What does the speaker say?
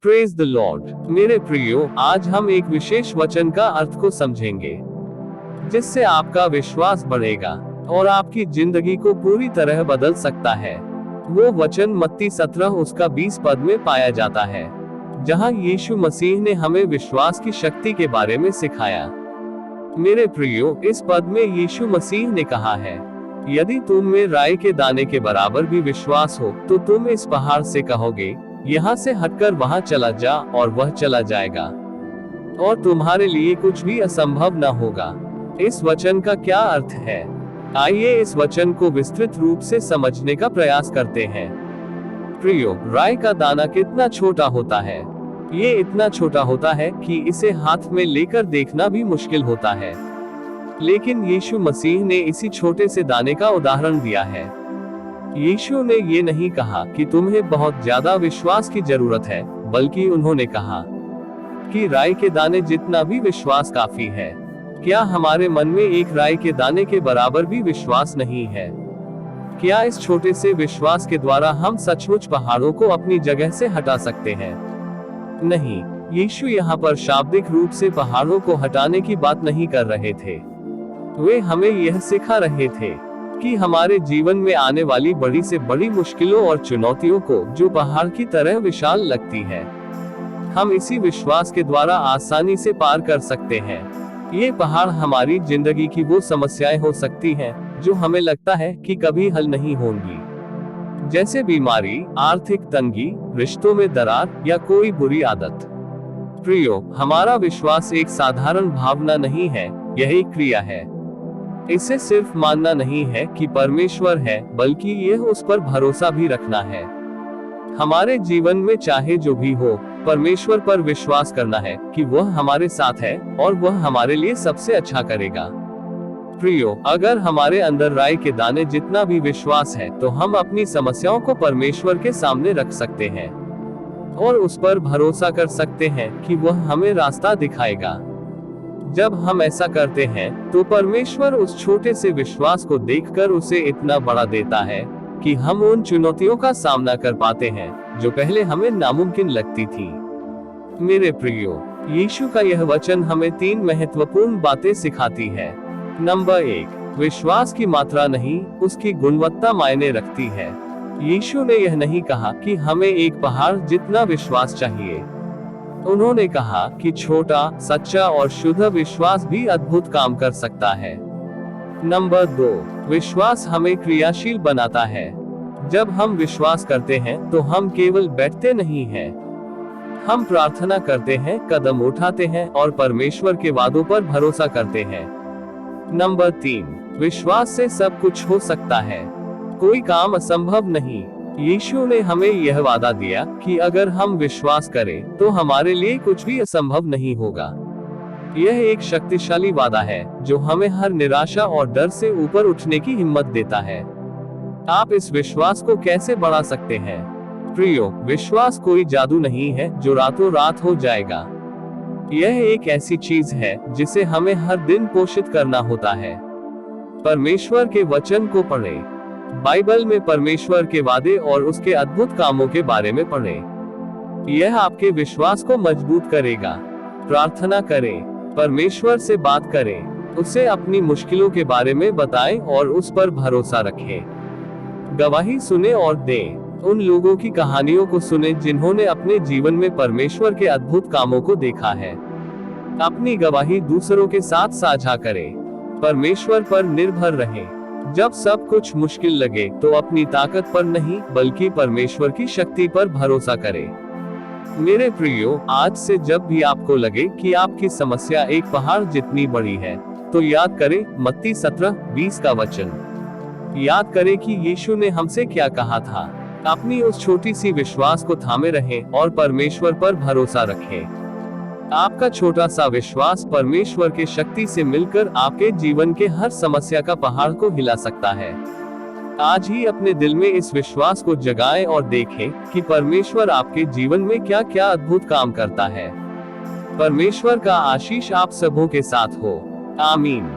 Praise the Lord. मेरे प्रियो, आज हम एक विशेष वचन का अर्थ को समझेंगे जिससे आपका विश्वास बढ़ेगा और आपकी जिंदगी को पूरी तरह बदल सकता है। वो वचन मत्ती 17 उसका 20 पद में पाया जाता है, जहां यीशु मसीह ने हमें विश्वास की शक्ति के बारे में सिखाया। मेरे प्रियो, इस पद में यीशु मसीह ने कहा है, यदि तुम में राई के दाने के बराबर भी विश्वास हो तो तुम इस पहाड़ से कहोगे, यहाँ से हटकर वहाँ चला जा, और वह चला जाएगा, और तुम्हारे लिए कुछ भी असंभव न होगा। इस वचन का क्या अर्थ है? आइए इस वचन को विस्तृत रूप से समझने का प्रयास करते हैं। प्रियो, राई का दाना कितना छोटा होता है। ये इतना छोटा होता है कि इसे हाथ में लेकर देखना भी मुश्किल होता है, लेकिन यीशु मसीह ने इसी छोटे से दाने का उदाहरण दिया है। यीशु ने ये नहीं कहा कि तुम्हें बहुत ज्यादा विश्वास की जरूरत है, बल्कि उन्होंने कहा कि राई के दाने जितना भी विश्वास काफी है। क्या हमारे मन में एक राई के दाने के बराबर भी विश्वास नहीं है? क्या इस छोटे से विश्वास के द्वारा हम सचमुच पहाड़ों को अपनी जगह से हटा सकते हैं? नहीं, यीशु यहाँ पर शाब्दिक रूप से पहाड़ों को हटाने की बात नहीं कर रहे थे। वे हमें यह सिखा रहे थे कि हमारे जीवन में आने वाली बड़ी से बड़ी मुश्किलों और चुनौतियों को, जो पहाड़ की तरह विशाल लगती है, हम इसी विश्वास के द्वारा आसानी से पार कर सकते हैं। ये पहाड़ हमारी जिंदगी की वो समस्याएं हो सकती हैं जो हमें लगता है कि कभी हल नहीं होंगी, जैसे बीमारी, आर्थिक तंगी, रिश्तों में दरार या कोई बुरी आदत। प्रियो, हमारा विश्वास एक साधारण भावना नहीं है, यह एक क्रिया है। इसे सिर्फ मानना नहीं है कि परमेश्वर है, बल्कि यह उस पर भरोसा भी रखना है। हमारे जीवन में चाहे जो भी हो, परमेश्वर पर विश्वास करना है कि वह हमारे साथ है और वह हमारे लिए सबसे अच्छा करेगा। प्रियो, अगर हमारे अंदर राई के दाने जितना भी विश्वास है, तो हम अपनी समस्याओं को परमेश्वर के सामने रख सकते हैं और उस पर भरोसा कर सकते हैं कि वह हमें रास्ता दिखाएगा। जब हम ऐसा करते हैं तो परमेश्वर उस छोटे से विश्वास को देखकर उसे इतना बड़ा देता है कि हम उन चुनौतियों का सामना कर पाते हैं जो पहले हमें नामुमकिन लगती थी। मेरे प्रियो, यीशु का यह वचन हमें 3 महत्वपूर्ण बातें सिखाती है। नंबर 1, विश्वास की मात्रा नहीं, उसकी गुणवत्ता मायने रखती है। यीशु ने यह नहीं कहा कि हमें एक पहाड़ जितना विश्वास चाहिए। उन्होंने कहा कि छोटा, सच्चा और शुद्ध विश्वास भी अद्भुत काम कर सकता है। नंबर 2, विश्वास हमें क्रियाशील बनाता है। जब हम विश्वास करते हैं तो हम केवल बैठते नहीं हैं, हम प्रार्थना करते हैं, कदम उठाते हैं और परमेश्वर के वादों पर भरोसा करते हैं। नंबर 3, विश्वास से सब कुछ हो सकता है, कोई काम असंभव नहीं। यीशु ने हमें यह वादा दिया कि अगर हम विश्वास करें तो हमारे लिए कुछ भी असंभव नहीं होगा। यह एक शक्तिशाली वादा है जो हमें हर निराशा और डर से ऊपर उठने की हिम्मत देता है। आप इस विश्वास को कैसे बढ़ा सकते हैं? प्रियो, विश्वास कोई जादू नहीं है जो रातों रात हो जाएगा। यह एक ऐसी चीज है जिसे हमें हर दिन पोषित करना होता है। परमेश्वर के वचन को पढ़ें, बाइबल में परमेश्वर के वादे और उसके अद्भुत कामों के बारे में पढ़ें। यह आपके विश्वास को मजबूत करेगा। प्रार्थना करें, परमेश्वर से बात करें, उसे अपनी मुश्किलों के बारे में बताएं और उस पर भरोसा रखें। गवाही सुने और दें, उन लोगों की कहानियों को सुने जिन्होंने अपने जीवन में परमेश्वर के अद्भुत कामों को देखा है। अपनी गवाही दूसरों के साथ साझा करें। परमेश्वर पर निर्भर रहें। जब सब कुछ मुश्किल लगे तो अपनी ताकत पर नहीं, बल्कि परमेश्वर की शक्ति पर भरोसा करें। मेरे प्रियो, आज से जब भी आपको लगे कि आपकी समस्या एक पहाड़ जितनी बड़ी है, तो याद करें मत्ती 17:20 का वचन। याद करें कि यीशु ने हमसे क्या कहा था। अपनी उस छोटी सी विश्वास को थामे रहें और परमेश्वर पर भरोसा रखें। आपका छोटा सा विश्वास परमेश्वर के शक्ति से मिलकर आपके जीवन के हर समस्या का पहाड़ को हिला सकता है। आज ही अपने दिल में इस विश्वास को जगाएं और देखें कि परमेश्वर आपके जीवन में क्या क्या अद्भुत काम करता है। परमेश्वर का आशीष आप सबों के साथ हो। आमीन।